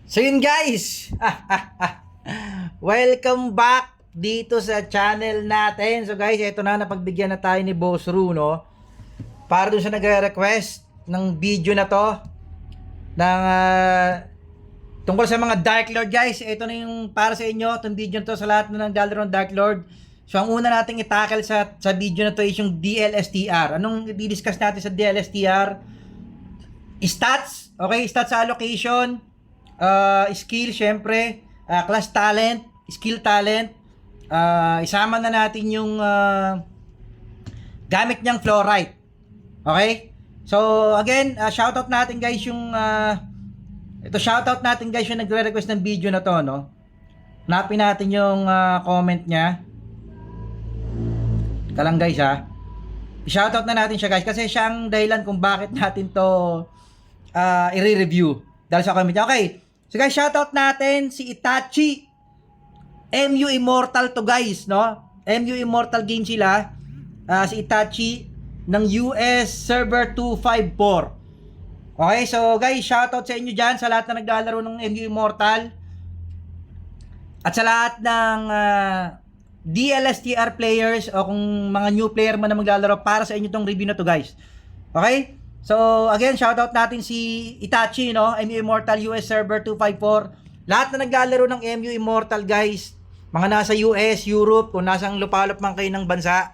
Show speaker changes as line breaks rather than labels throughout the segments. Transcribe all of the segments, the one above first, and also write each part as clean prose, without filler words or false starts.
So yun guys, welcome back dito sa channel natin. So guys, ito na, napagbigyan na tayo ni Boss Ru, no? Para dun sa nagre-request ng video na to ng tungkol sa mga Dark Lord guys. Ito na yung para sa inyo, itong video na to sa lahat na naglalaro ng Dark Lord. So ang una nating i-tackle sa video na to is yung DLSTR. Anong i-discuss natin sa DLSTR? Stats, okay? Stats sa allocation, skill, syempre, class talent, skill talent, isama na natin yung gamit niyang fluorite. Okay? So, again, shoutout natin guys yung shoutout natin guys yung nagre-request ng video na to, no? Hanapin natin yung comment niya. Kalang guys, ha? I-shoutout na natin siya guys kasi siya ang dahilan kung bakit natin to i-review dahil sa comment niya. Okay. So guys, shoutout natin si Itachi. MU Immortal to guys, no? MU Immortal game sila. Si Itachi ng US Server 254. Okay, so guys, shoutout sa inyo dyan sa lahat na naglalaro ng MU Immortal. At sa lahat ng DLSTR players o kung mga new player man na maglalaro, para sa inyo tong review na to guys. Okay? So, again, shoutout natin si Itachi, no? MU Immortal US Server 254. Lahat na naglalaro ng MU Immortal, guys, mga nasa US, Europe, kung nasang lupalop man kayo ng bansa,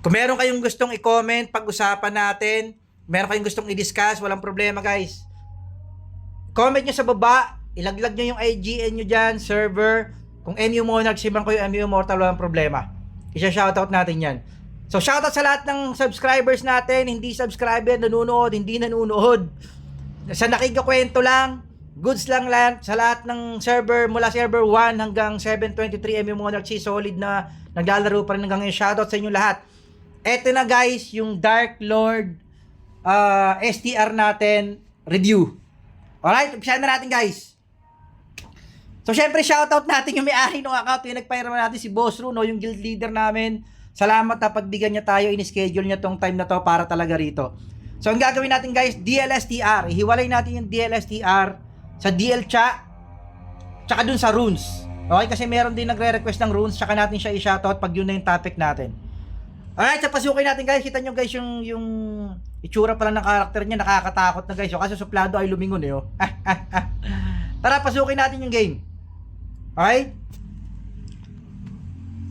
kung meron kayong gustong i-comment, pag-usapan natin, meron kayong gustong i-discuss, walang problema, guys. Comment nyo sa baba, ilaglag nyo yung IGN nyo dyan, server. Kung MU Monarch, siman ko yung MU Immortal, walang problema. Isa-shoutout natin yan. So, shoutout sa lahat ng subscribers natin, hindi subscriber, nanonood, hindi nanonood. Sa nakikakwento lang, goods lang sa lahat ng server, mula server 1 hanggang 723 MU Monarchy, solid na naglalaro pa rin hanggang ngayon. Shoutout sa inyo lahat. Eto na guys, yung Dark Lord STR natin review. Alright, umpisa na natin guys. So, syempre, shoutout natin yung may-ari ng account, yung nagpairaman natin si Boss Ru, no, yung guild leader namin. Salamat na pagbigyan niya tayo, in-schedule niya tong time na to para talaga rito. So, ang gagawin natin guys, DLSTR. Ihiwalay natin yung DLSTR sa DLCha, tsaka dun sa runes. Okay? Kasi meron din nagre-request ng runes, tsaka natin siya i-shoutout pag yun na yung topic natin. Alright, so pasukin natin guys. Kita nyo guys yung itsura pala ng karakter niya, nakakatakot na guys. So, kasi suplado ay lumingon eh. Oh. Tara, pasukin natin yung game. Okay?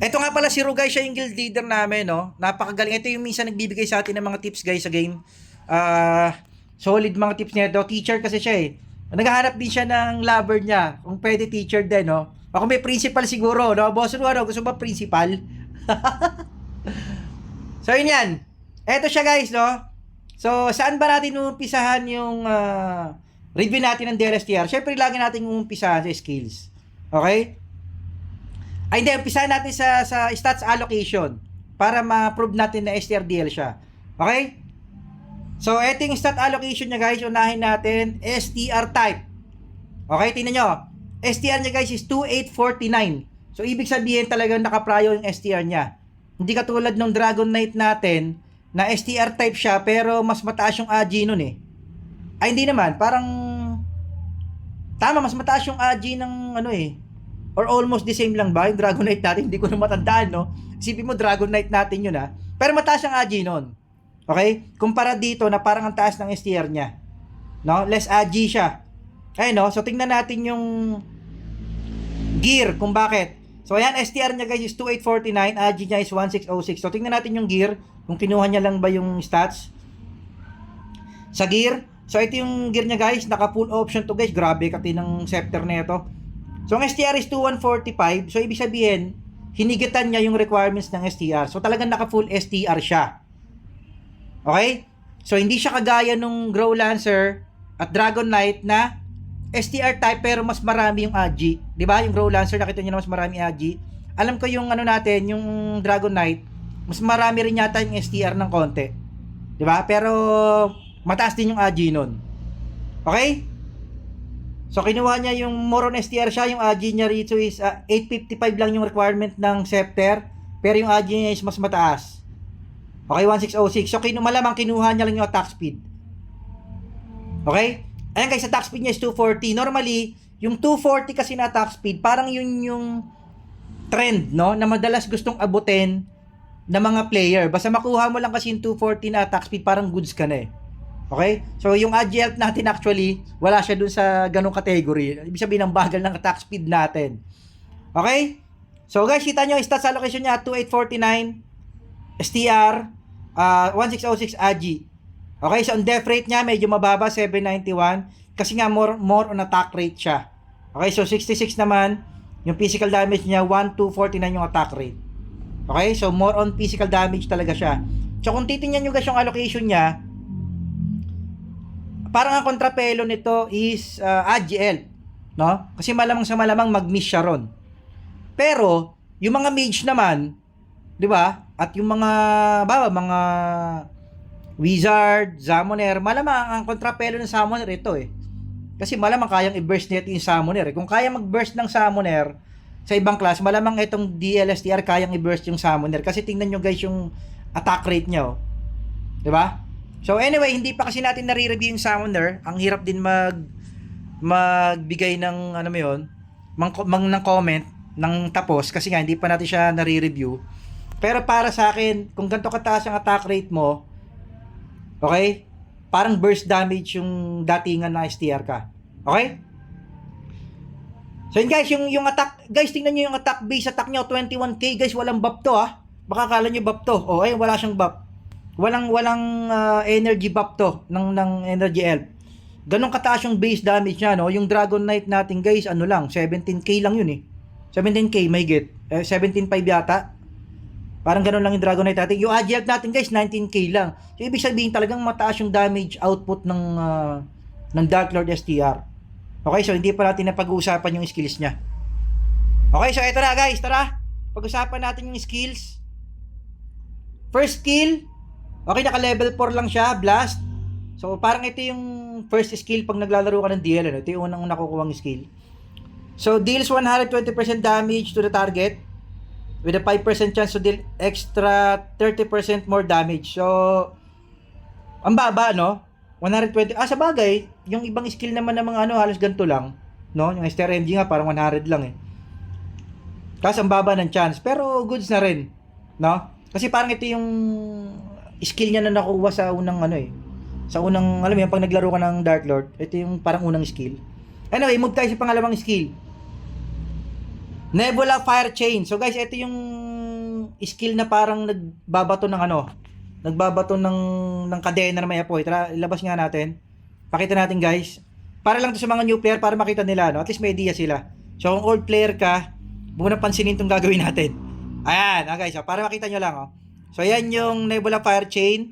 Ito nga pala si Ru guys, siya yung guild leader namin, no? Napakagaling. Ito yung minsan nagbibigay sa atin ng mga tips guys sa game. Solid mga tips niya ito. Teacher kasi siya eh. Naghahanap din siya ng lover niya. Kung pwede teacher din, no? O kung may principal siguro, no? Boss Ru, ano? Gusto ba principal? So, yun yan. Ito siya guys, no? So, saan ba natin umpisahan yung review natin ng DLSTR? Siyempre, lagi natin umpisahan sa skills. Okay? Ay, hindi. Umpisahan natin sa stats allocation para ma-prove natin na STRDL siya. Okay? So, ito yung stat allocation niya guys. Unahin natin, STR type. Okay? Tingnan nyo. STR niya guys is 2849. So, ibig sabihin talagang nakaprayo yung STR niya. Hindi katulad ng Dragon Knight natin na STR type siya pero mas mataas yung AG nun eh. Ay, hindi naman. Parang tama, mas mataas yung AG ng ano eh. Or almost the same lang ba? Yung Dragon Knight natin, hindi ko na matandaan, no? Isipin mo, Dragon Knight natin yun, ha? Pero mataas ang AG nun. Okay? Kumpara dito na parang ang taas ng STR niya. No? Less AG siya. Ayun, no? So, tingnan natin yung gear, kung bakit. So, ayan, STR niya, guys, is 2849. AG niya is 1606. So, tingnan natin yung gear. Kung kinuha niya lang ba yung stats. Sa gear. So, ito yung gear niya, guys. Naka-full option to, guys. Grabe, kati ng scepter na ito. So, ang STR is 2145. So, ibig sabihin, hinigitan niya yung requirements ng STR. So, talagang naka-full STR siya. Okay? So, hindi siya kagaya nung Grow Lancer at Dragon Knight na STR type pero mas marami yung AG. Diba? Yung Grow Lancer, nakita niyo na mas marami AG. Alam ko yung ano natin, yung Dragon Knight, mas marami rin yata yung STR ng konti. Diba? Pero, mataas din yung AG nun. Okay? So, kinuha niya yung Moron STR siya, yung AG niya rito is 855 lang yung requirement ng scepter, pero yung AG niya is mas mataas. Okay, 1606. So, malamang kinuha niya lang yung attack speed. Okay? Ayan guys, sa attack speed niya is 240. Normally, yung 240 kasi na attack speed, parang yun yung trend, no? Na madalas gustong abutin ng mga player. Basta makuha mo lang kasi yung 240 na attack speed, parang goods ka na eh. Okay? So, yung AG natin actually, wala siya dun sa ganong category. Ibig sabihin, ang bagal ng attack speed natin. Okay? So, guys, kita nyo, stats allocation niya, 2849, STR, 1606 AG. Okay, so ang def rate niya, medyo mababa, 791. Kasi nga, more on attack rate siya. Okay, so 66 naman, yung physical damage niya, 1249 yung attack rate. Okay, so more on physical damage talaga siya. So, kung titingnan nyo guys yung allocation niya, parang ang kontrapelo nito is AGL, no? Kasi malamang sa malamang mag-miss siya ron. Pero yung mga mage naman, 'di ba? At yung mga mga wizard, summoner, malamang ang kontrapelo ng summoner ito eh. Kasi malamang kayang i-burst nito yung summoner eh. Kung kaya mag-burst ng summoner sa ibang class, malamang itong DLSTR kayang i-burst yung summoner. Kasi tingnan nyo guys yung attack rate niya, oh. 'Di ba? So anyway, hindi pa kasi natin nare-review yung summoner. Ang hirap din magbigay ng ano mo 'yon, ng comment ng tapos kasi nga hindi pa natin siya nare-review. Pero para sa akin, kung ganito kataas ang attack rate mo, okay? Parang burst damage yung datingan na STR ka. Okay? So yun guys, yung attack, guys, tingnan niyo yung attack base attack niya, 21k guys, walang buff to ha. Baka kala niyo buff to. Oh, ayun, wala siyang buff. Walang energy buff to ng energy elf. Ganun kataas yung base damage niya, no? Yung Dragon Knight natin, guys, ano lang, 17k lang yun eh. 17k may get. 17.5 yata. Parang ganun lang yung Dragon Knight natin. Yung AG natin, guys, 19k lang. So ibig sabihin talagang mataas yung damage output ng Dark Lord STR. Okay, so hindi pa natin napag-uusapan yung skills niya. Okay, so eto na guys, tara. Pag-usapan natin yung skills. First skill, okay, naka level 4 lang siya, Blast. So parang ito yung first skill pag naglalaro ka ng DL, ano? Ito yung unang nakukuhang skill. So deals 120% damage to the target with a 5% chance to deal extra 30% more damage. So ang baba, no? 120. Sa bagay, yung ibang skill naman ng mga ano, halos ganito lang, no? Yung STRMG nga parang 100 lang eh. Kasi ang baba ng chance, pero goods na rin, no? Kasi parang ito yung skill niya na nakuha sa unang ano eh. Sa unang, alam mo yan, pag naglaro ka ng Dark Lord, ito yung parang unang skill. Anyway, move tayo sa pangalawang skill. Nebula Fire Chain. So guys, ito yung skill na parang nagbabato ng ano, nagbabato ng kadena na may apoy. Tara, ilabas nga natin. Pakita natin guys. Para lang to sa mga new player, para makita nila, no? At least may idea sila. So kung old player ka, huwag mo na pansinin itong gagawin natin. Ayan, guys, para makita nyo lang, oh. So ayan yung Nebula Fire Chain.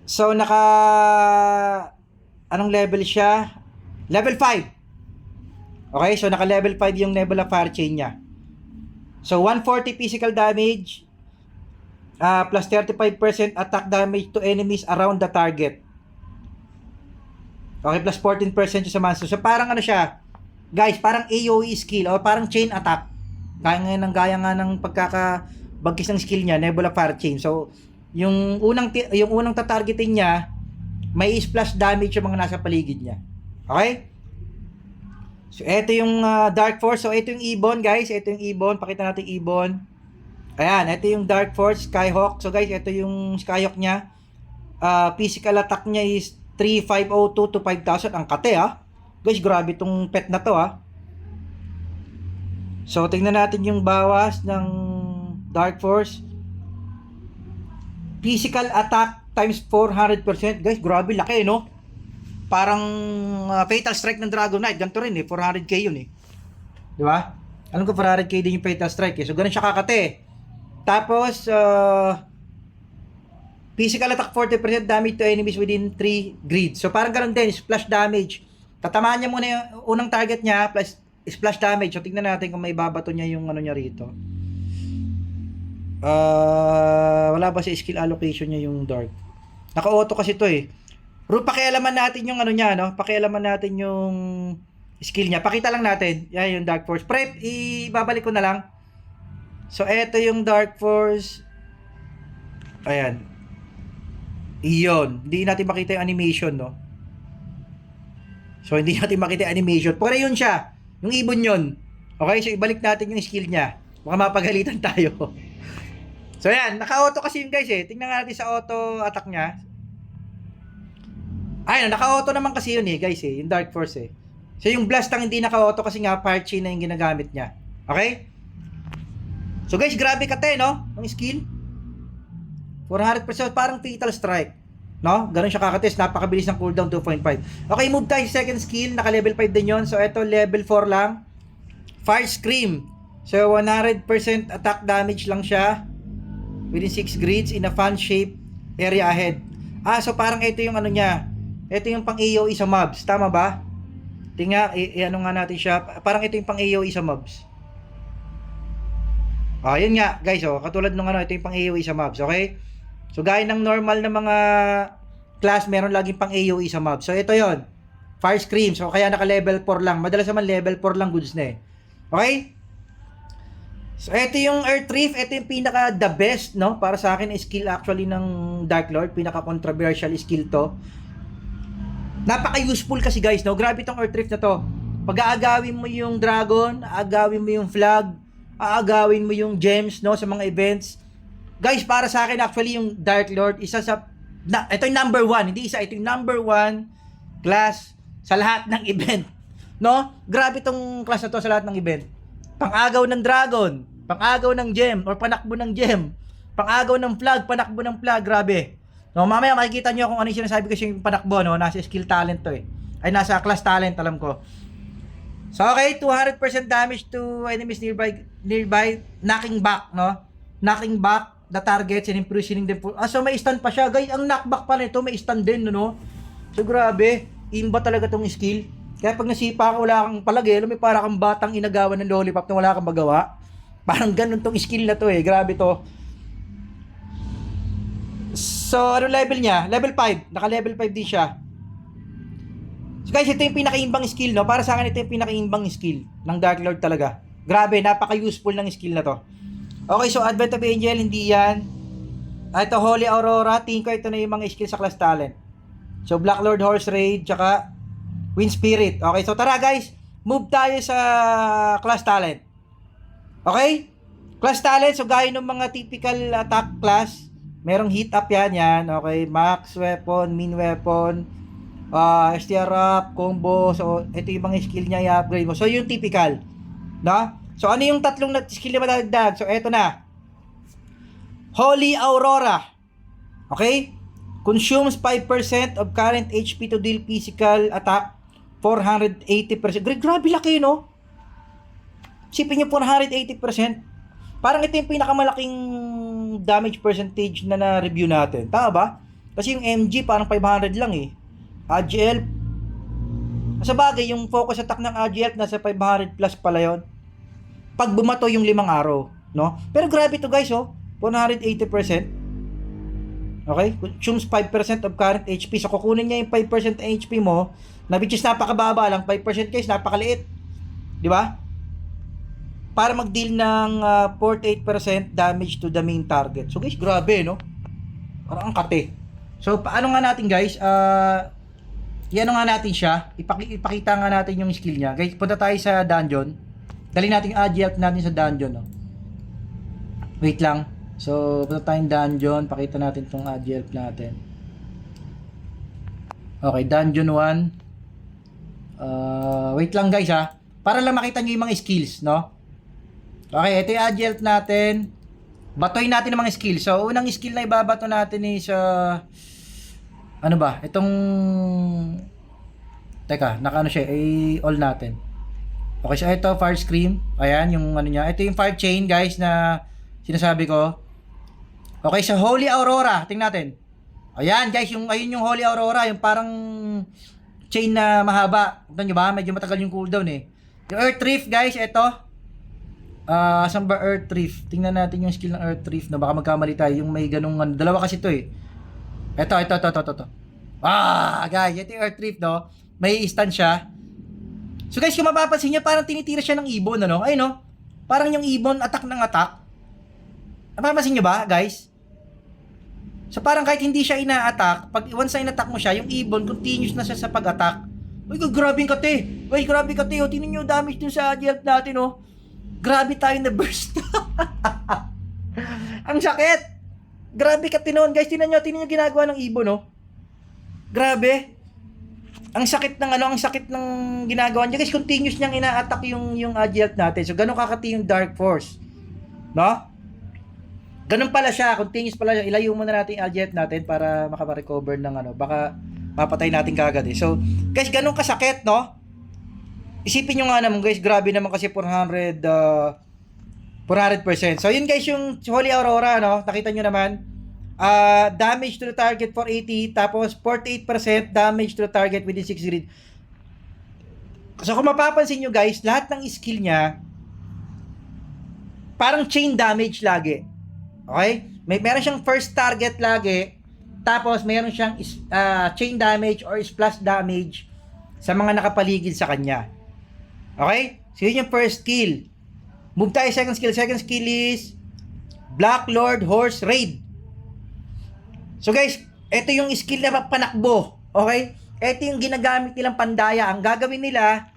So anong level siya? Level 5. Okay, so naka level 5 yung Nebula Fire Chain niya. So 140 physical damage, plus 35% attack damage to enemies around the target. Okay, plus 14% yung sa monster. So parang ano siya, guys, parang AoE skill o parang chain attack. Gaya nga ng pagkakabagkis ng skill niya, Nebula Fire Chain. So yung unang tatargetin niya, may splash damage yung mga nasa paligid niya. Okay? So ito yung Dark Force. So ito yung Ebon, guys. Ito yung Ebon. Pakita natin Ebon. Ayan, ito yung Dark Force Skyhawk. So guys, ito yung Skyhawk niya. Physical attack niya is 3502 to 5000. Ang kate guys, grabe itong pet na to So tingnan natin yung bawas ng Dark Force. Physical attack times 400%. Guys, grabe laki, no? Parang Fatal Strike ng Dragon Knight. Ganito rin eh. 400k yun eh. Di ba? Alam ko 400k din yung Fatal Strike eh. So ganun siya kakate. Tapos physical attack 40% damage to enemies within 3 grids. So parang ganun din. Splash damage. Tatamaan niya muna yung unang target niya plus splash damage. So tingnan natin kung may babato niya yung ano niya rito. Wala ba sa skill allocation niya yung dark? Naka-auto kasi to eh. Pero pakialaman natin yung ano niya, no? Pakialaman natin yung skill niya. Pakita lang natin. Yan yung Dark Force. Prep, ibabalik ko na lang. So, eto yung Dark Force. Ayan. Iyon. Hindi natin makita yung animation, no? So, hindi natin makita animation. Pero yun siya. Yung ibon yun. Okay, so ibalik natin yung skill niya. Baka mapagalitan tayo. So, yan. Naka-auto kasi yun guys eh. Tingnan nga natin sa auto attack niya. Ayun, naka-auto naman kasi yun eh guys eh. Yung Dark Force eh. So, yung blast ang hindi naka-auto kasi nga fire chain na yung ginagamit niya. Okay? So guys, grabe ka no? Ang skill. 400% parang fatal strike. No? Ganun siya kakates. Napakabilis ng cooldown 2.5. Okay, move tayo sa second skill. Naka level 5 din yun. So ito level 4 lang. Fire Scream. So 100% attack damage lang siya. Within 6 grids in a fan shape area ahead. So parang ito yung ano niya. Ito yung pang AoE sa mobs. Tama ba? Tingnan, ano nga natin siya. Parang ito yung pang AoE sa mobs. Yun nga, guys, katulad nung ano, ito yung pang AoE sa mobs, okay? So, gaya ng normal na mga class, meron laging pang AoE sa mobs. So, ito yon Fire Scream. So, kaya naka-level 4 lang. Madalas naman level 4 lang goods na eh. Okay? So, ito yung Earth Rift. Ito yung pinaka the best, no? Para sa akin, skill actually ng Dark Lord. Pinaka-controversial skill to. Napaka-useful kasi, guys, no? Grabe itong Earth Rift na to. Pag-aagawin mo yung dragon, aagawin mo yung flag, aagawin mo yung gems, no, sa mga events. Guys, para sa akin actually yung Dark Lord isa sa ito yung number 1, hindi isa, ito yung number 1 class sa lahat ng event, no? Grabe tong class na to sa lahat ng event. Pang-agaw ng dragon, pang-agaw ng gem or panakbo ng gem, pang-agaw ng flag, panakbo ng flag, grabe. No, mamaya makikita niyo kung ano yung sinasabi ko yung panakbo, no, nasa skill talent to eh. Ay nasa class talent, alam ko. So, okay, 200% damage to enemies nearby, knocking back, no? Knocking back the targets and imprisoning them. So, may stun pa siya. Guys, ang knockback pa nito, may stun din, no? So, grabe. Imba talaga tong skill. Kaya pag nasipa ka, wala kang palagi, may para kang batang inagawan ng lollipop na wala kang magawa. Parang ganun tong skill na to, eh. Grabe to. So, ano level niya? Level 5. Naka-level 5 din siya. So guys, ito yung pinaka-imbang skill, no? Para sa akin, ito yung pinaka-imbang skill ng Dark Lord talaga. Grabe, napaka-useful ng skill na to. Okay, so Advent of Angel, hindi yan. Ito, Holy Aurora, tingin ko ito na yung mga skill sa class talent. So, Black Lord Horse Raid, tsaka Wind Spirit. Okay, so tara guys, move tayo sa class talent. Okay? Class talent, so gaya ng mga typical attack class, merong hit up yan. Okay, max weapon, min weapon, STR up, combo. So, ito yung mga skill niya i-upgrade mo. So, yung typical. No? So, ano yung tatlong skill na madagdag? So, eto na. Holy Aurora. Okay? Consumes 5% of current HP to deal physical attack. 480%. Grabe laki, no? Sipin nyo, 480%. Parang ito yung pinakamalaking damage percentage na na-review natin. Tama ba? Kasi yung MG parang 500 lang eh. AGL, sa bagay, yung focus attack ng AGL nasa 500 plus pala yun. Pag bumato yung 5 araw, no? Pero grabe to guys, 180%. Okay? Consumes 5% of current HP. So, kukunin niya yung 5% HP mo, na which is napakababa lang. 5% guys, napakaliit. Di ba? Para mag-deal ng 48% damage to the main target. So, guys, grabe, no? Parang ang kate. So, paano nga natin guys? Iano nga natin siya, ipakita nga natin yung skill niya. Guys, punta tayo sa dungeon. Dali natin yung AG help natin sa dungeon, no? Wait lang. So, punta tayong dungeon, pakita natin tong AG help natin. Okay, dungeon 1. Wait lang guys ha. Para lang makita niyo yung mga skills, no? Okay, ito yung AG help natin. Batoy natin ang mga skills. So, unang skill na ibabato natin is ano ba? Itong teka, nakaano siya, all natin. Okay, so ito, Fire Scream. Ayan, yung ano niya. Ito yung Fire Chain, guys, na sinasabi ko. Okay, so Holy Aurora. Tingnan natin. Ayan, guys, ayun yung Holy Aurora. Yung parang chain na mahaba. Tignan nyo ba? Medyo matagal yung cooldown eh. Yung Earth Rift, guys, ito. Saan ba Earth Rift? Tingnan natin yung skill ng Earth Rift. Na baka magkamali tayo. Yung may ganung, dalawa kasi ito eh. Ito. Guys, ito yung Earth Rift, no? May stun siya. So guys, kung mapapansin nyo, parang tinitira siya ng ibon, ano? Ayun, no? Parang yung ibon, attack ng attack. Napapansin nyo ba, guys? So parang kahit hindi siya ina-attack, pag once na in-attack mo siya, yung ibon, continuous na siya sa pag-attack. Uy, grabing kate. Uy, grabe kate. O, tingnan nyo damage dun sa AG health natin, oh. Grabe tayo na burst. Ang sakit. Grabe kate noon. Guys, tingnan nyo ginagawa ng ibon, no? Grabe. Ang sakit ng ang sakit ng ginagawa niya. Guys, continuous niyang ina-attack yung AG health natin. So, ganun kakati yung Dark Force. No? Ganun pala siya, continuous pala siya. Ilayo muna natin yung AG health natin para makapa-recover ng baka mapatay natin kagad eh. So, guys, ganun kasakit, no? Isipin nyo nga naman, guys, grabe naman kasi 400%. So, yun guys, yung Holy Aurora, no? Nakita nyo naman, damage to the target for 80, tapos 48% damage to the target within 6 grid. So, kung mapapansin nyo, guys, lahat ng skill niya, parang chain damage lagi. Okay? Meron siyang first target lagi, tapos meron siyang chain damage or splash damage sa mga nakapaligid sa kanya. Okay? So, yun yung first skill. Move tayo second skill. Second skill is Black Lord Horse Raid. So, guys, ito yung skill na panakbo. Okay? Ito yung ginagamit nilang pandaya. Ang gagawin nila,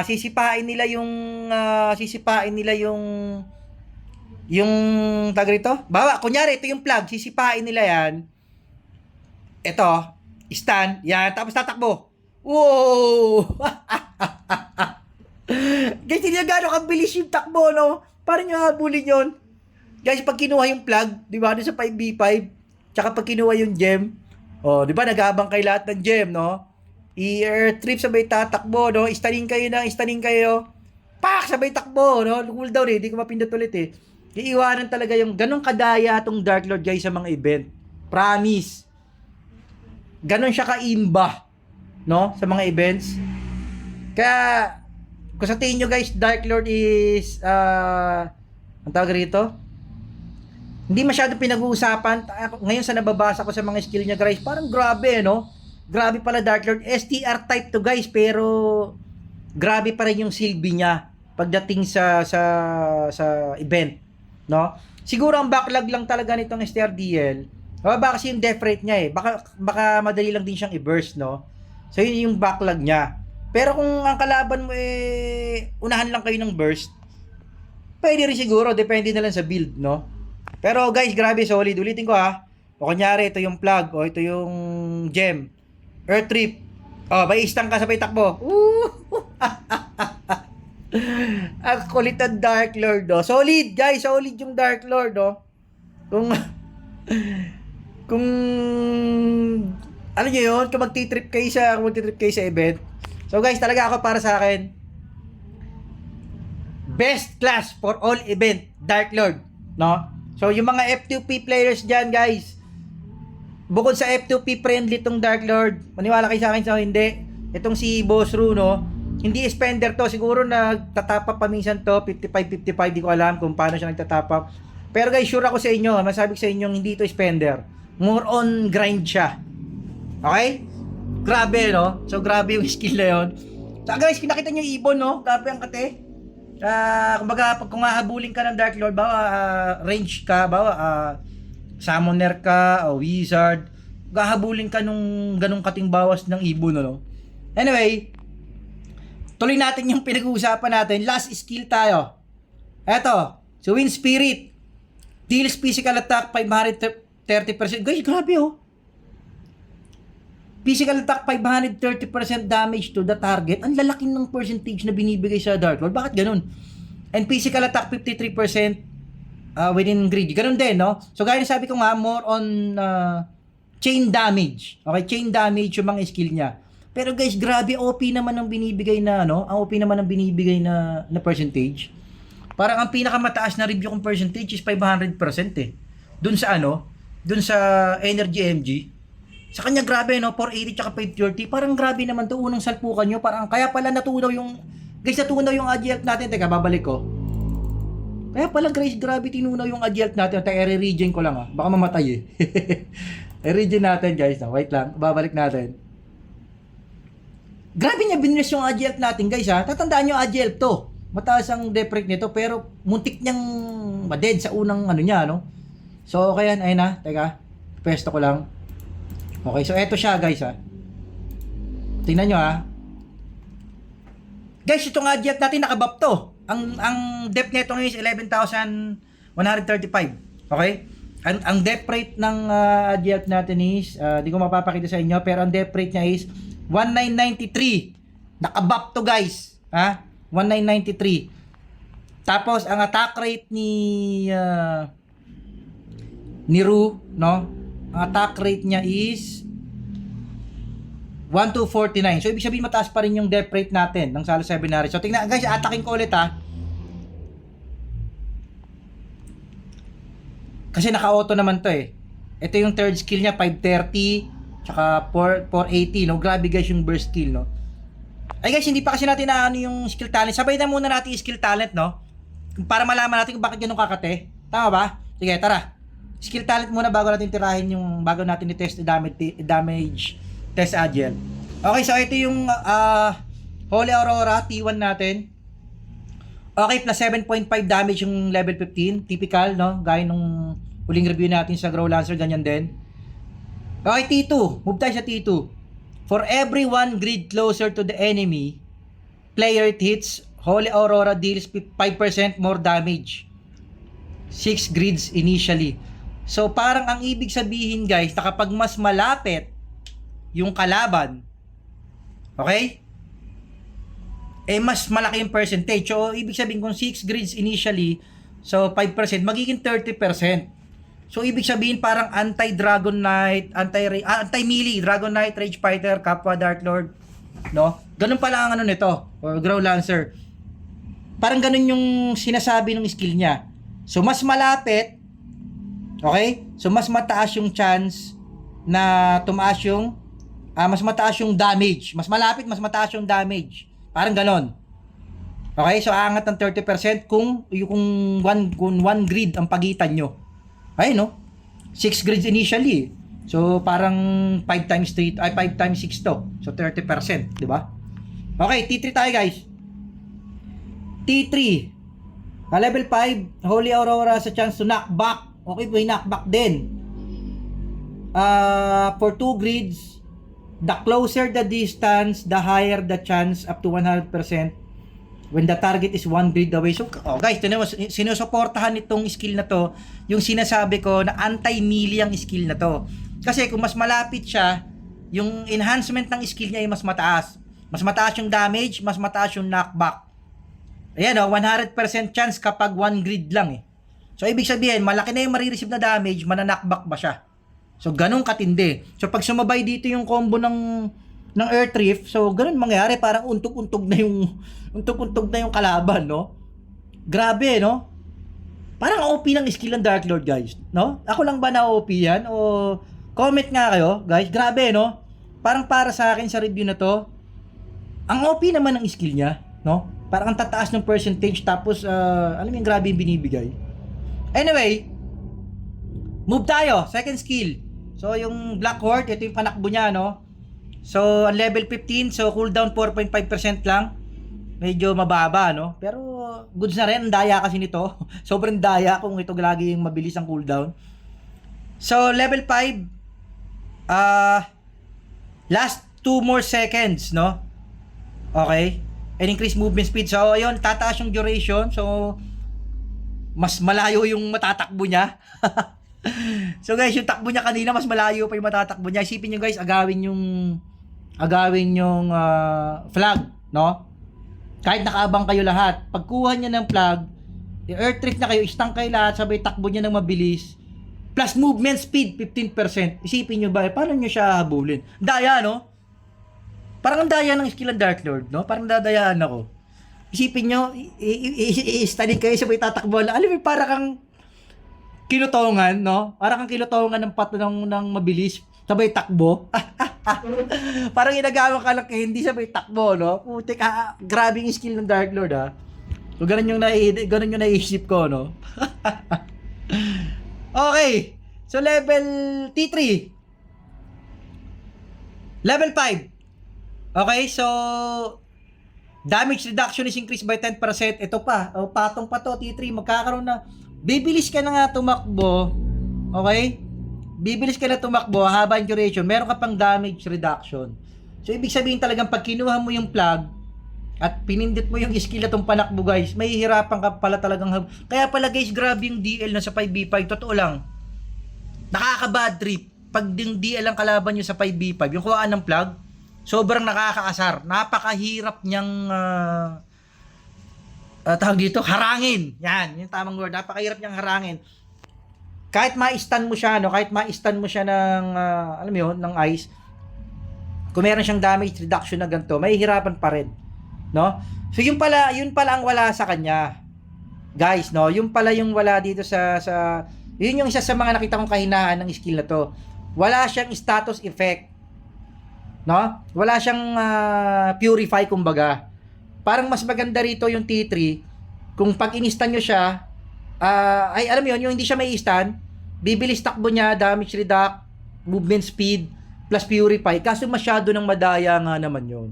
sisipain nila yung tag rito. Bawa, kunyari, ito yung plug. Sisipain nila yan. Ito, stand, yan, tapos tatakbo. Wow! Guys, hindi na gano'ng kabilis yung takbo, no? Parang nyo habulin yun. Guys, pag kinuha yung plug, di ba, sa 5v5, tsaka pag kinuha yung gem, di ba, nag-aabang kayo lahat ng gem, no? I-air trip sabay tatakbo, no? Istanin kayo. Pak! Sabay takbo, no? Cooldown eh, hindi ko mapindot ulit eh. Iiwanan talaga yung ganong kadaya tong Dark Lord, guys, sa mga event. Promise. Ganon siya kaimba, no? Sa mga events. Kaya, kung sa tingin nyo guys, Dark Lord is, ang tawag rito? Hindi masyado pinag-uusapan. Ngayon sa nababasa ko sa mga skill niya guys, parang grabe, no? Grabe pala Dark Lord. STR type to guys, pero grabe pa rin yung silbi niya pagdating sa event, no? Siguro ang backlog lang talaga nitong STRDL. Baka kasi yung death rate niya eh. Baka madali lang din siyang i-burst, no? So, yun yung backlog niya. Pero kung ang kalaban mo unahan lang kayo ng burst, pwede rin siguro. Depende na lang sa build, no? Pero guys, grabe, solid. Ulitin ko ha. O kunyari, ito yung plug. O ito yung gem. Earth trip. May istang ka sabay takbo. Ang kulit ng Dark Lord, no? Solid, guys. Solid yung Dark Lord, no? Kung ano nyo yun, kung magtitrip kayo sa event. So guys, talaga ako para sa akin, best class for all event, Dark Lord, no? So yung mga F2P players dyan guys, bukod sa F2P friendly tong Dark Lord, maniwala kayo sa akin sa hindi, itong si Boss Ru, no? Hindi spender to, siguro nagtatap up paminsan to, 55-55, di ko alam kung paano siya nagtatap up. Pero guys, sure ako sa inyo, masabi ko sa inyo, hindi ito spender. More on grind siya. Okay? Grabe, no? So, grabe yung skill na yun. So, guys, nakita nyo yung ibon, no? Grabe ang kate. Kumbaga, pag kung hahabulin ka ng Dark Lord, bawa range ka, bawa summoner ka, o wizard, hahabulin ka nung ganong kating bawas ng ibon, no? Anyway, tuloy natin yung pinag-uusapan natin. Last skill tayo. Eto, so Wind Spirit. Deals physical attack 530%. Guys, grabe oh. Physical attack 530% damage to the target. Ang lalaki ng percentage na binibigay sa Dark Lord. Bakit ganun? And physical attack 53% within grid. Ganun din, no? So, gaya na sabi ko nga, more on chain damage. Okay, chain damage yung mga skill niya. Pero guys, grabe OP naman ang binibigay na, no? Ang OP naman ang binibigay na percentage. Parang ang pinakamataas na review kong percentage is 500% eh. Dun sa Energy MG. Sa kanya grabe, no? 480 tsaka 530. Parang grabe naman to. Unang salpukan nyo. Parang kaya pala natunaw yung AG health natin. Teka, babalik ko. Kaya pala guys, grabe tinunaw yung AG health natin. Teka, i-regen ko lang ah. Baka mamatay eh. I-regen natin guys. Wait lang. Babalik natin. Grabe niya binres yung AG health natin guys ha. Tatandaan nyo AG health to. Mataas ang death rate nito. Pero muntik niyang ma-dead sa unang ano niya, no? So, okay yan. Ayun na. Teka. Pesto ko lang. Okay, so eto siya guys ha. Tingnan nyo ha. Guys, itong adject natin nakabap to. Ang depth nito ngayon is 11,135. Okay? Ang depth rate ng adject natin is, di ko mapapakita sa inyo, pero ang depth rate niya is 1993. Nakabap to guys. Ha? 1993. Tapos, ang attack rate ni Ru, no? Ang attack rate niya is 1249. So, ibig sabihin mataas pa rin yung depth rate natin ng Salo 7 Naris. So, tingnan guys, atakin ko ulit ha. Kasi naka-auto naman to eh. Ito yung third skill niya, 530, tsaka 480, no? Grabe guys yung burst skill, no? Ay guys, hindi pa kasi natin na ano yung skill talent. Sabay na muna natin yung skill talent, no? Para malaman natin kung bakit ganun kakate. Tama ba? Sige, tara. Skill talent muna bago natin tirahin yung, bago natin i-test damage test agile. Okay, so ito yung Holy Aurora T1 natin. Okay, plus 7.5 damage yung level 15. Typical, no? Gaya nung huling review natin sa Grow Lancer, ganyan din. Okay, T2. Move tayo sa T2. For every one grid closer to the enemy player it hits, Holy Aurora deals 5% more damage. 6 grids initially. So, parang ang ibig sabihin, guys, na kapag mas malapit yung kalaban, okay? Eh, mas malaki yung percentage. So, ibig sabihin kung 6 grids initially, so 5%, magiging 30%. So, ibig sabihin parang anti-Dragon Knight, anti-melee, Dragon Knight, Rage Fighter, Kapwa Dark Lord, no? Ganun pala ang ano nito, or Grow Lancer. Parang ganun yung sinasabi ng skill niya. So, mas malapit, okay? So, mas mataas yung chance na tumaas yung, mas mataas yung damage. Mas malapit, mas mataas yung damage. Parang ganon. Okay? So, aangat ng 30% kung one grid ang pagitan nyo. Ayun, no? 6 grids initially. So, parang 5 times 3, 5 times 6 to. So, 30%. Diba? Okay, T3 tayo, guys. T3. Level 5, Holy Aurora sa chance to knock back. Okay, may knockback din. For 2 grids, the closer the distance, the higher the chance up to 100% when the target is 1 grid away. So, guys, sinusuportahan itong skill na to, yung sinasabi ko na anti-melee ang skill na to. Kasi kung mas malapit siya, yung enhancement ng skill niya ay mas mataas. Mas mataas yung damage, mas mataas yung knockback. Ayan o, 100% chance kapag 1 grid lang eh. So, ibig sabihin, malaki na yung marireceive na damage, mananakback ba siya? So, ganun katindi. So, pag sumabay dito yung combo ng Earth Rift, so, ganun mangyari. Parang untog-untog na yung kalaban, no? Grabe, no? Parang OP ng skill ng Dark Lord, guys, no? Ako lang ba na OP yan? O, comment nga kayo, guys. Grabe, no? Parang para sa akin sa review na to, ang OP naman ng skill niya, no? Parang ang tataas ng percentage, tapos, alam mo yung grabe yung binibigay. Anyway, move tayo. Second skill. So, yung Black Horde, ito yung panakbo niya, no? So, ang level 15, so cooldown 4.5% lang. Medyo mababa, no? Pero, goods na rin. Ang daya kasi nito. Sobrang daya kung ito lagi yung mabilis ang cooldown. So, level 5, last 2 more seconds, no? Okay? And increase movement speed. So, ayun, tataas yung duration. So, mas malayo yung matatakbo niya. So guys, yung takbo niya kanina mas malayo pa yung matatakbo niya. Isipin niyo guys, agawin yung flag, no? Kahit nakaabang kayo lahat, pagkuha niya ng flag, i-earth trick na kayo, istang kayo lahat, sabay takbo niya ng mabilis. Plus movement speed 15%. Isipin niyo ba, paano niyo siya habulin? Daya, no? Parang ang daya ng skill ng Dark Lord, no? Parang dadayaan ako. Isipin niyo, i-study kayo, sabay tatakbo. Alam mo, parang kang kilutongan, no? Parang kang kilutongan ng pato ng mabilis, sabay takbo. Parang inagawa ka lang hindi sabay takbo, no? Putik, grabe yung skill ng Dark Lord, ha? So, ganun yung naisip ko, no? Okay. So, level T3. Level 5. Okay, so, damage reduction is increased by 10%. Ito pa, patong pa to, T3, magkakaroon na, bibilis ka na nga tumakbo, okay? Bibilis ka na tumakbo, haba yung duration, meron ka pang damage reduction. So, ibig sabihin talagang pag kinuha mo yung plug, at pinindot mo yung skill na tong panakbo guys, mahihirapan ka pala talagang. Kaya pala guys, grabe yung DL na sa 5v5. Totoo lang, nakaka-bad trip pag yung DL ang kalaban nyo sa 5v5, yung kuhaan ng plug, sobrang nakakaasar. Napakahirap niyang tawag dito, harangin. Yan, yung tamang word. Napakahirap niyang harangin. Kahit ma-stun mo siya, no, kahit ma-stun mo siya ng alam mo yun, ng ice, kung meron siyang damage reduction na ganito, mahihirapan pa rin, no? So yun pala ang wala sa kanya. Guys, no, yun pala yung wala dito sa yun yung isa sa mga nakita kong kahinaan ng skill na to. Wala siyang status effect, no? Wala siyang purify kumbaga. Parang mas maganda rito yung T3 kung pag in-stun nyo siya, ay alam mo yun, yung hindi siya may stun, bibilis takbo niya, damage reduct, movement speed, plus purify. Kaso masyado nang madaya nga naman yun.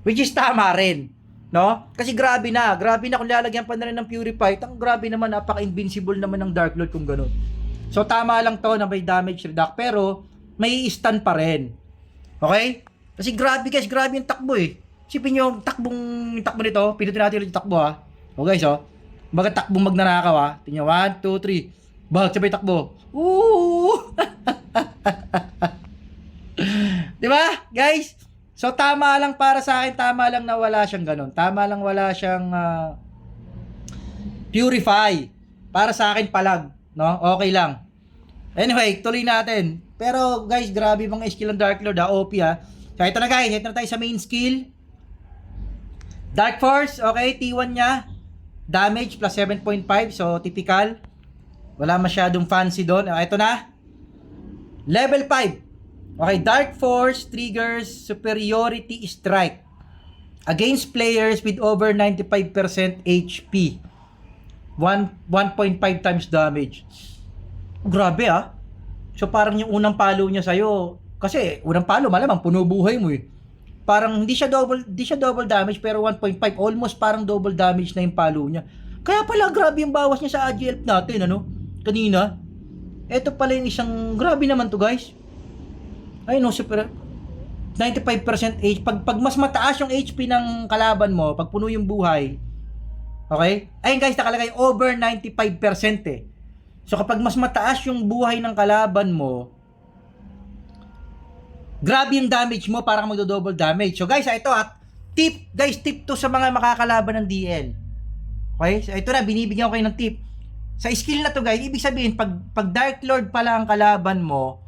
Which is tama rin, no? Kasi grabe na kung lalagyan pa na rin ng purify, grabe naman, napaka-invincible naman ng Dark Lord kung ganun. So tama lang to na may damage reduct, pero may stun pa rin. Okay? Kasi grabe guys, grabe yung takbo eh. Sipin nyo, takbo nito, pinutin natin ulit yung takbo ha. O guys, baga takbong magnanakaw ha. Tingnan, 1, 2, 3. Bag, sabay takbo. Woo! Diba, guys? So, tama lang para sa akin, tama lang na wala siyang ganun. Tama lang wala siyang purify. Para sa akin, palag. No? Okay lang. Anyway, tuloy natin. Pero, guys, grabe mga skill ng Dark Lord ha. OP ha. So, ito na guys. Ito na tayo sa main skill. Dark Force, okay, T1 niya, damage plus 7.5, so typical. Wala masyadong fancy doon. Ito na. Level 5. Okay, Dark Force triggers Superiority Strike against players with over 95% HP. 1.5 times damage. Grabe ah. So parang yung unang palo niya sa'yo, kasi unang palo malamang puno buhay mo eh. Parang hindi siya double damage pero 1.5, almost parang double damage na yung palo niya. Kaya pala grabe yung bawas niya sa AGL natin kanina. Ito pala yung isang grabe naman to guys. Ay no, super 95% HP. Pag mas mataas yung HP ng kalaban mo, pag puno yung buhay. Okay? Ayun guys, nakalagay over 95% eh. So kapag mas mataas yung buhay ng kalaban mo, grabe yung damage mo, parang magdo-double damage. So guys, ito tip to sa mga makakalaban ng DL. Okay? So ito na, binibigyan ko kayo ng tip. Sa skill na to guys, ibig sabihin, pag Dark Lord pala ang kalaban mo,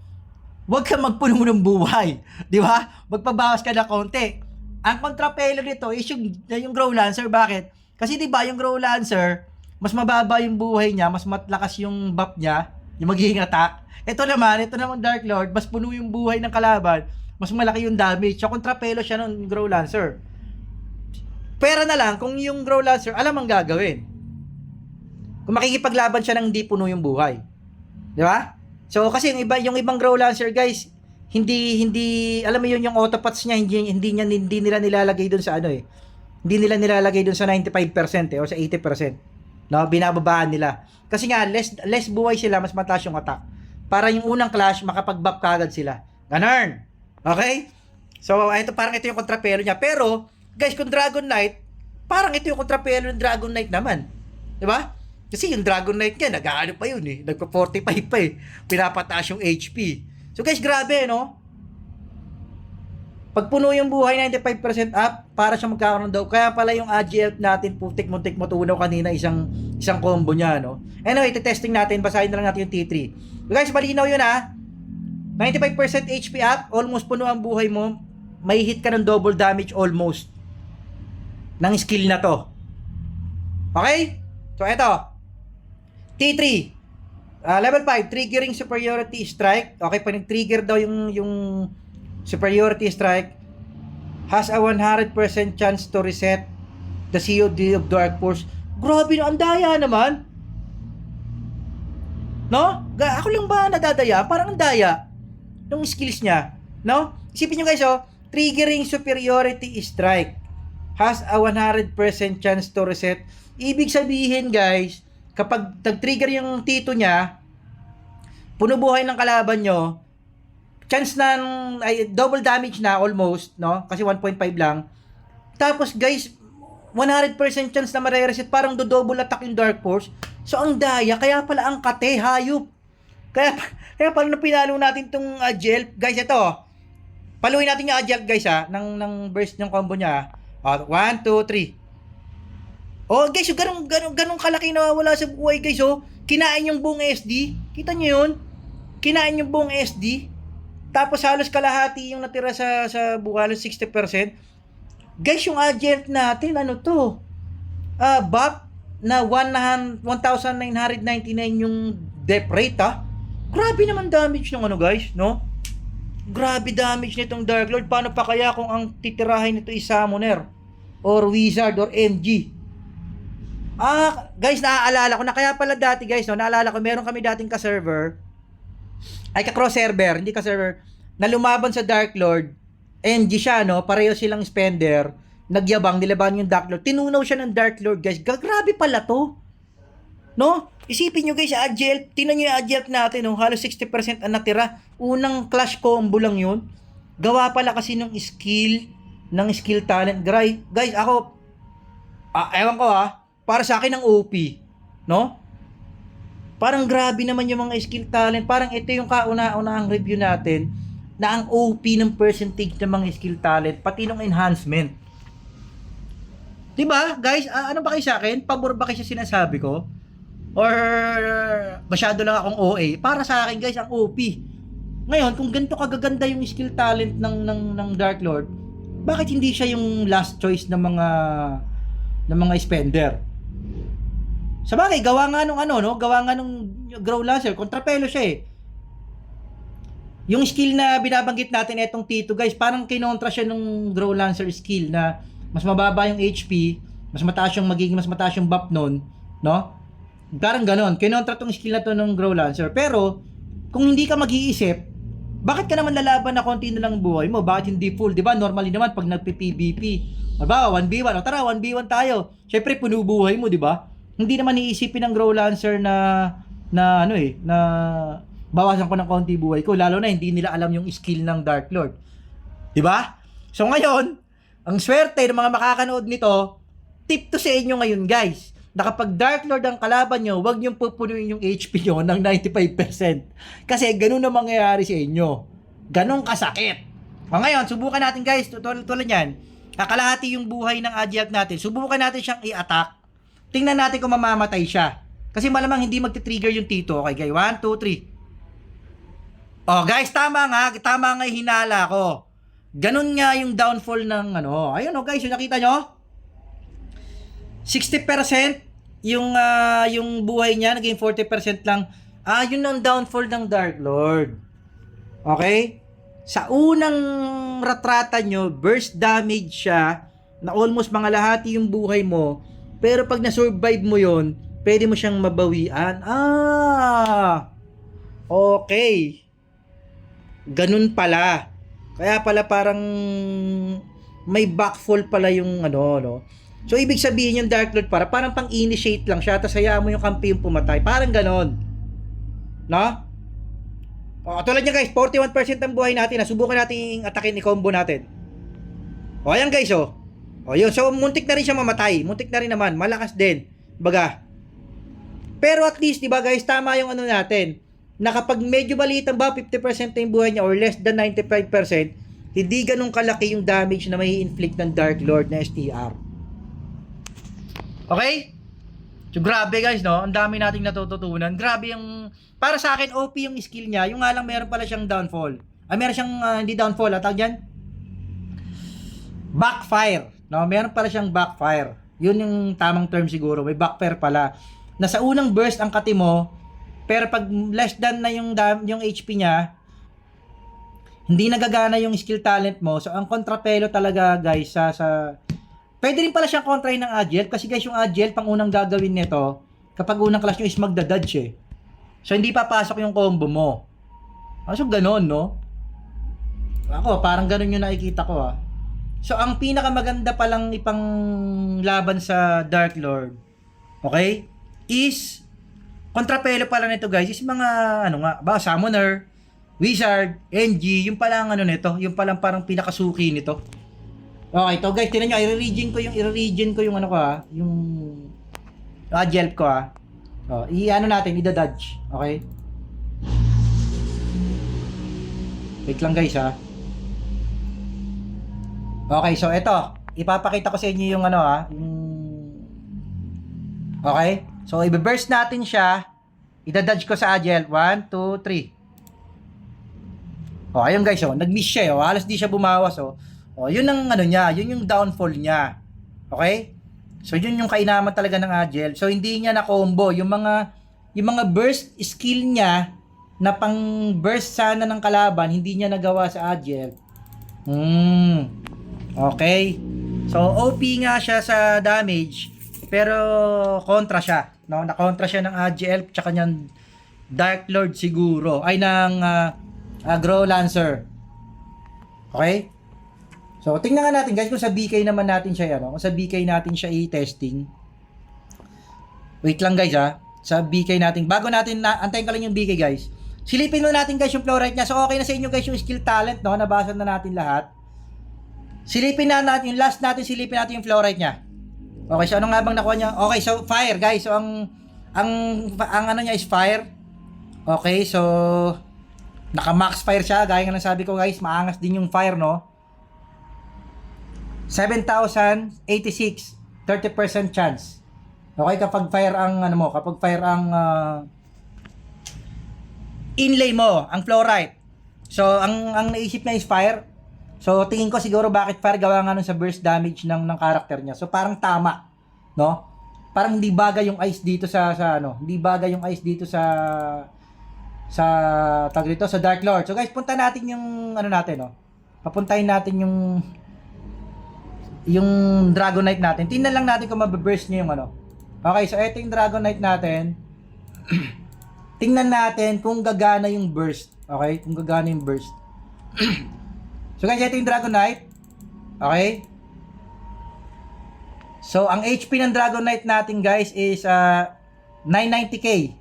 huwag ka magpuno ng buhay. Di ba? Magpabawas ka na konti. Ang kontrapelo nito is yung Grow Lancer. Bakit? Kasi di ba yung Grow Lancer, mas mababa yung buhay niya, mas matlakas yung buff niya, yung magiging attack. Ito naman Dark Lord, mas puno yung buhay ng kalaban, mas malaki yung damage. So, kontrapelo siya ng Grow Lancer. Pera na lang kung yung Grow Lancer alam ang gagawin. Kung makikipaglaban siya ng hindi puno yung buhay. Di ba? So, kasi yung ibang Grow Lancer, guys, hindi alam mo yun, yung autopots niya, hindi nila nilalagay dun sa Hindi nila nilalagay dun sa 95% o sa 80%. No, binababaan nila. Kasi nga, less buhay sila, mas mataas yung attack. Para yung unang clash, makapag-buff kagad sila. Ganun. Okay? So, parang ito yung kontrapelo niya. Pero, guys, kung Dragon Knight, parang ito yung kontrapelo ng Dragon Knight naman. Diba? Kasi yung Dragon Knight niya, nag-aano pa yun eh. Nagpa-45 pa eh. Pinapataas yung HP. So, guys, grabe, no? Pag puno yung buhay, 95% up, para siya magkakaroon daw. Kaya pala yung AGL natin, putik mo tunaw kanina, isang combo niya, no? Anyway, testing natin, basahin na lang natin yung T3. So guys, malinaw yun ha. 95% HP up, almost puno ang buhay mo, may hit ka ng double damage almost ng skill na to. Okay? So, eto. T3. Level 5, triggering superiority strike. Okay, pag nag-trigger daw yung superiority strike, has a 100% chance to reset the COD of Dark Force. Grabe na, ang daya naman. No? Ako lang ba nadadaya? Parang ang daya ng skills niya. No? Isipin nyo guys, triggering superiority strike has a 100% chance to reset. Ibig sabihin guys, kapag nag-trigger yung T2 niya, puno buhay ng kalaban nyo, chance double damage na almost, no? Kasi 1.5 lang. Tapos guys, 100% chance na mare-reset, parang do-double attack yung Dark Force. So ang daya, kaya pala ang kate, hayop. Kaya pala na pinalo natin tong Jelp, guys, ito. Paluin natin yung Jelp, guys, ha, ng burst ng combo niya. 1, 2, 3. Oh, guys, so ganun kalaki na wala sa buhay, guys, oh. Kinain yung buong SD. Kita niyo yun? Kinain yung buong SD. Tapos halos kalahati yung natira sa buhay, 60%. Guys, yung agent natin, ano to? Buff na 1,999 yung dep rate, ha? Grabe naman damage ng ano, guys, no? Grabe damage nitong Dark Lord. Paano pa kaya kung ang titirahin nito is Summoner or Wizard or MG? Guys, naaalala ko na kaya pala dati, guys, no? Naalala ko, meron kami dating ka-server, ay ka-cross server, hindi ka-server, na lumaban sa Dark Lord. MG siya, no? Pareho silang spender. Nagyabang, nilaban yung Dark Lord. Tinunaw siya ng Dark Lord, guys. Grabe pala to. No? Isipin nyo, guys, Jelp. Tingnan nyo yung Jelp natin, no? Halos 60% ang natira. Unang clash combo lang yun. Gawa pala kasi ng skill talent. Guys, ako, ewan ko, para sa akin ang OP. No? Parang grabe naman yung mga skill talent. Parang ito yung kauna-unahang review natin na ang OP ng percentage ng mga skill talent, pati ng enhancement. Diba, guys? Ano ba kayo sa akin? Pabor ba kayo sa sinasabi ko? Or masyado lang akong OA? Para sa akin, guys, ang OP. Ngayon, kung ganito kagaganda yung skill talent ng Dark Lord, bakit hindi siya yung last choice ng mga spender? Sabagay, gawa nga nung Grow Lancer, kontrapelo siya eh. Yung skill na binabanggit natin etong T2, guys, parang kinontra siya nung Grow Lancer skill na mas mababa yung HP, mas mataas yung buff nun, no? Parang ganon, kinontra tong skill na to ng Grow Lancer. Pero, kung hindi ka mag-iisip, bakit ka naman lalaban na konti na lang buhay mo? Bakit hindi full? Diba, normally naman pag nagpi-PVP, diba, 1v1, o tara, 1v1 tayo. Syempre, puno buhay mo, diba? Hindi naman iisipin ng Grow Lancer na bawasan ko ng konti buhay ko, lalo na hindi nila alam yung skill ng Dark Lord. Diba? So ngayon, ang swerte ng mga makakanood nito, tip to sa inyo ngayon, guys, na kapag Dark Lord ang kalaban nyo, huwag nyo pupunuin yung HP nyo ng 95%. Kasi ganun na mangyayari sa inyo. Ganun kasakit. O ngayon, subukan natin, guys, tulad yan, kakalahati yung buhay ng Agiat natin, subukan natin siyang i-attack. Tingnan natin kung mamamatay siya. Kasi malamang hindi magti-trigger yung Tito. Okay, guys, 1, 2, 3. Oh, guys, tama nga yung hinala ko. Ganun nga yung downfall ng ayun guys, yung nakita nyo? 60% yung buhay niya, naging 40% lang. Yun ang downfall ng Dark Lord. Okay? Sa unang ratrata nyo, burst damage siya, na almost mga lahati yung buhay mo, pero pag na-survive mo yon, pwede mo siyang mabawian. Okay. Ganun pala. Kaya pala parang may backfall pala yung no. So, ibig sabihin yung Dark Lord parang pang-initiate lang siya, tapos hayaan mo yung kampi yung pumatay. Parang ganon. No? Tulad niya, guys, 41% ang buhay natin. Subukan natin atakin i-combo natin. Ayan, guys, yun. So, muntik na rin siya mamatay. Muntik na rin naman. Malakas din. Baga. Pero at least, diba, guys, tama yung natin. Na kapag medyo maliit ang ba, 50% na yung buhay niya or less than 95%, hindi ganun kalaki yung damage na may inflict ng Dark Lord na STR. Okay? So, grabe, guys, no? Ang dami nating natututunan. Grabe yung, para sa akin, OP yung skill niya. Yung nga lang, meron pala siyang downfall. Meron siyang, hindi downfall, tawag dyan? Backfire. No? Meron pala siyang backfire. Yun yung tamang term siguro. May backfire pala. Na sa unang burst ang kati mo, pero pag less than na yung HP niya, hindi nagagana yung skill talent mo. So, ang kontrapelo talaga, guys, pwede rin pala siyang kontrahin ng Agile. Kasi, guys, yung Agile, pang unang gagawin nito, kapag unang clash nyo is magdadodge eh. So, hindi papasok yung combo mo. So, ganon, no? Ako, parang ganon yung nakikita ko, So, ang pinakamaganda palang ipang laban sa Dark Lord, okay, is kontrapelo pala nito, guys, is mga, Summoner, Wizard, NG, yung palang nito, yung palang parang pinakasuki nito. Okay, to guys, tinan nyo, i-regen ko yung ano ko yung gel ko i-ano natin, i-dodge. Okay? Wait lang guys Okay, so ito, ipapakita ko sa inyo yung ano yung okay? So i-burst natin siya, i-dodge ko sa agile, 1, 2, 3. Ayun guys, nag-miss siya halos di siya bumawas yun ang ano niya, yun yung downfall niya. Okay? So yun yung kainaman talaga ng agile. So hindi niya na combo yung mga burst skill niya na pang burst sana ng kalaban, hindi niya nagawa sa agile. Okay. So OP nga siya sa damage, pero kontra siya, no? Na kontra siya ng agile tsaka ng Dark Lord siguro ay ng Agro Lancer. Okay? So, tingnan nga natin guys kung sa BK naman natin siya kung sa BK natin siya i-testing. Wait lang guys sa BK natin. Bago natin antayin ko lang yung BK guys. Silipin mo natin guys yung flow rate niya. So, okay na sa inyo guys yung skill talent, no? Nabasa na natin lahat. Silipin na natin yung last natin, silipin natin yung flow rate niya. Okay, so ano nga bang nakuha niya? Okay, so fire guys. So, ang ano niya is fire. Okay, so naka-max fire siya. Gaya nga ng sabi ko guys, maangas din yung fire, no? 7,086, 30% chance. Okay, kapag fire ang inlay mo, ang flow rate. So, ang naisip niya is fire. So, tingin ko siguro bakit fire gawa nga nun sa burst damage ng character niya. So, parang tama, no? Parang hindi bagay yung ice dito hindi bagay yung ice dito sa tag dito sa Dark Lord. So, guys, punta natin yung natin, no? Papuntahin natin yung Dragonite natin. Tingnan lang natin kung mababurst niya yung Okay, so ito yung Dragonite natin. Tingnan natin kung gagana yung burst. Okay, kung gagana yung burst. So guys, ito yung Dragonite. Okay. So ang HP ng Dragonite natin guys is 990k.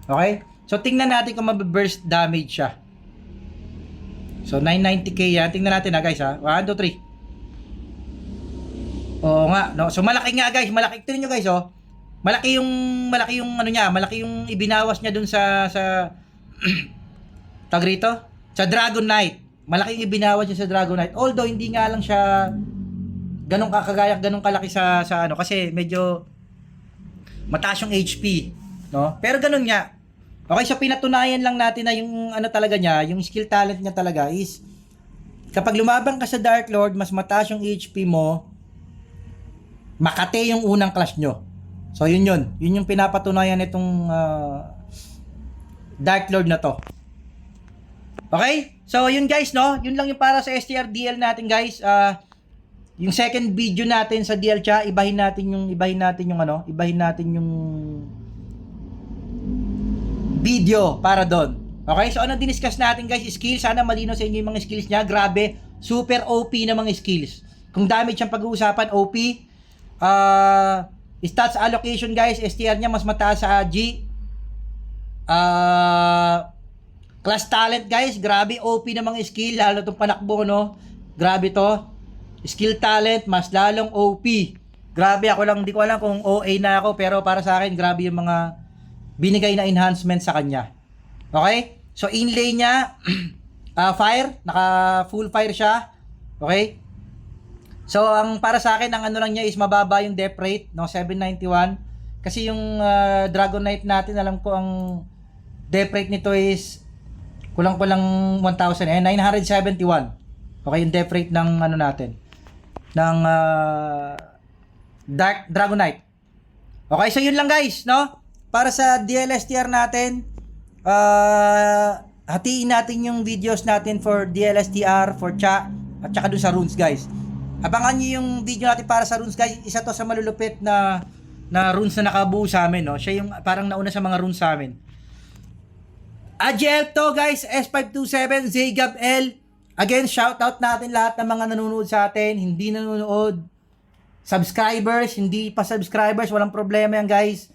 Okay. So tingnan natin kung mababurst damage siya. So 990k yan. Tingnan natin guys 1, 2, 3. Oo nga, no. So malaki nga guys, malaki. Tingnan niyo guys, malaki yung niya, malaki yung ibinawas niya dun sa tag rito, sa Dragonite. Malaki yung ibinawas niya sa Dragonite. Although hindi nga lang siya ganun kalaki sa kasi medyo mataas yung HP, no? Pero ganun nga. Okay, so pinatunayan lang natin na yung talaga niya, yung skill talent niya talaga is kapag lumaban ka sa Dark Lord, mas mataas yung HP mo, Makate yung unang clash nyo. So yun yung pinapatunayan nitong Dark Lord na to. Okay? So yun guys, no? Yun lang yung para sa STR DL natin guys. Yung second video natin sa DL cha, ibahin natin yung video para doon. Okay? So ano diniscuss natin guys? Skills. Sana malino sa inyo yung mga skills niya. Grabe, super OP na mga skills. Kung damage ang pag-uusapan, OP. Stats allocation guys, STR niya mas mataas sa G. Class talent guys, grabe OP na mga skill, lalo itong panakbo, no? Grabe to. Skill talent, mas lalong OP. Grabe, ako lang, hindi ko alam kung OA na ako, pero para sa akin, grabe yung mga binigay na enhancement sa kanya. Okay? So, inlay niya, fire, naka full fire siya. Okay? So, ang para sa akin, ang lang niya is mababa yung depth rate, no? 791. Kasi yung Dragonite natin, alam ko ang depth rate nito is kulang-kulang 1,000 971. Okay, yung depth rate ng natin. Ng Dark Dragonite. Okay, so yun lang guys, no? Para sa DLSTR natin, hatiin natin yung videos natin for DLSTR, for Cha, at saka dun sa runes guys. Abangan nyo yung video natin para sa runes guys. Isa to sa malulupit na runes na nakabuo sa amin, no? Siya yung parang nauna sa mga runes sa amin. Agile to guys, S527, Zagab L. Again, shoutout natin lahat ng mga nanonood sa atin, hindi nanonood. Subscribers, hindi pa subscribers, walang problema yan guys.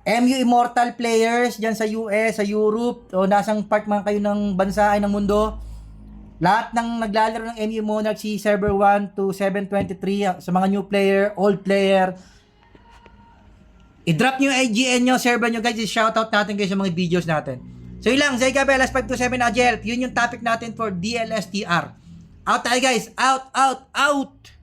MU Immortal players dyan sa US, sa Europe, o nasang part man kayo ng bansa ay ng mundo. Lahat ng naglalaro ng MU Monarch si server 1 to 723 sa mga new player, old player, i-drop nyo yung IGN nyo, server nyo guys, i-shoutout natin guys sa mga videos natin. So yun lang, Zay Gabelas 527 Agile, yun yung topic natin for DLSTR. Out tayo guys, out, out, out!